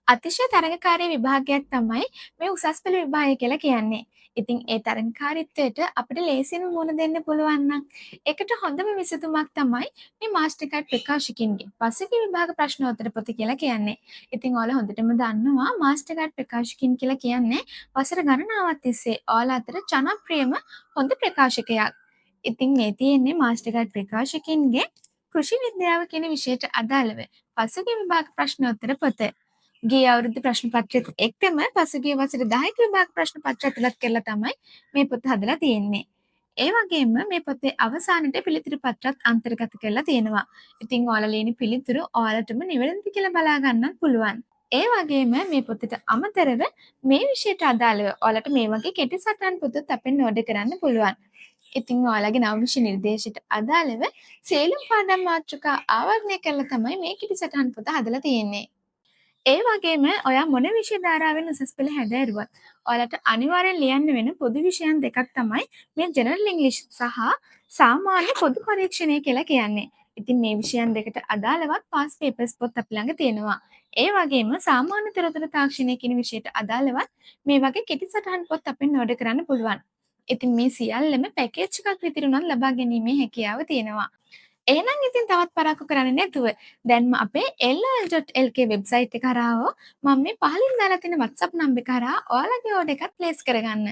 අතිශය තරගකාරී විභාගයක් තමයි මේ උසස් පෙළ විභාගය කියලා කියන්නේ. ඉතින් ඒ තරගකාරීත්වයට අපිට ලේසියෙන්ම මුහුණ දෙන්න පුළුවන් නම් ඒකට හොඳම විසඳුමක් තමයි මේ මාස්ටර් කාඩ් ප්‍රකාශකින්ගේ පසුගිය විභාග ප්‍රශ්නෝත්තර පොත කියලා කියන්නේ. ඉතින් ඔයාලා හොඳටම දන්නවා මාස්ටර් කාඩ් ප්‍රකාශකින් කියලා කියන්නේ වසර ගණනාවක් තිස්සේ ඔයාලා අතර ජනප්‍රියම හොඳ ප්‍රකාශකයක්. ඉතින් මේ තියෙන්නේ මාස්ටර් කාඩ් ප්‍රකාශකින්ගේ කෘෂි විද්‍යාව කියන විෂයට අදාළව පසුගිය විභාග ප්‍රශ්නෝත්තර පොත. ගිය අවුරුද්දේ ප්‍රශ්න පත්‍රෙත් එක්කම පසුගිය වසර 10ක විභාග ප්‍රශ්න පත්‍ර ඇතුළත් කරලා තමයි මේ පොත හදලා තියෙන්නේ. ඒ වගේම මේ පොතේ අවසානයේ පිළිතුරු පත්‍රත් අන්තර්ගත කරලා තියෙනවා. ඉතින් ඔයාලා ලියන පිළිතුරු ඔයාලටම නිවැරදිද කියලා බලා ගන්නත් පුළුවන්. ඒ වගේම මේ පොතට අමතරව මේ විෂයට අදාළව ඔයාලට මේ වගේ කෙටි සටහන් පොතත් අපෙන් ඕඩර් කරන්න පුළුවන්. ඉතින් ඔයාලගේ නව විෂය නිර්දේශයට අදාළව සියලුම පාඩම් මාතෘකා ආවරණය කරලා තමයි මේ කෙටි සටහන් පොත හදලා තියෙන්නේ. ඒ වගේම ඔයා මොන විෂය ධාරාවෙන් උසස් පෙළ හැදෑරුවත් ඔයාලට අනිවාර්යෙන් ලියන්න වෙන පොදු විෂයන් දෙකක් තමයි මේ ජෙනරල් ඉංග්‍රීසි සහ සාමාන්‍ය පොදු පරීක්ෂණය කියලා කියන්නේ. ඉතින් මේ විෂයන් දෙකට අදාළවත් පාස් පේපර්ස් පොත් අපි ළඟ තියෙනවා. ඒ වගේම සාමාන්‍ය තොරතුරු තාක්ෂණය කියන විෂයට අදාළවත් මේ වගේ කෙටි සටහන් පොත් අපෙන් ඕඩර් කරන්න පුළුවන්. ඉතින් මේ සියල්ලම පැකේජ් එකක් විතර උනත් ලබා ගැනීමේ හැකියාව තියෙනවා. එහෙනම් ඉතින් තවත් පරක්කු කරන්නේ නැතුව දැන්ම අපේ LOL.lk වෙබ්සයිට් එක හරහා මම මේ පහලින් දාලා තියෙන WhatsApp නම්බර් එක හරහා ඔයාලගේ ඕඩර් එකත් ප්ලේස් කරගන්න.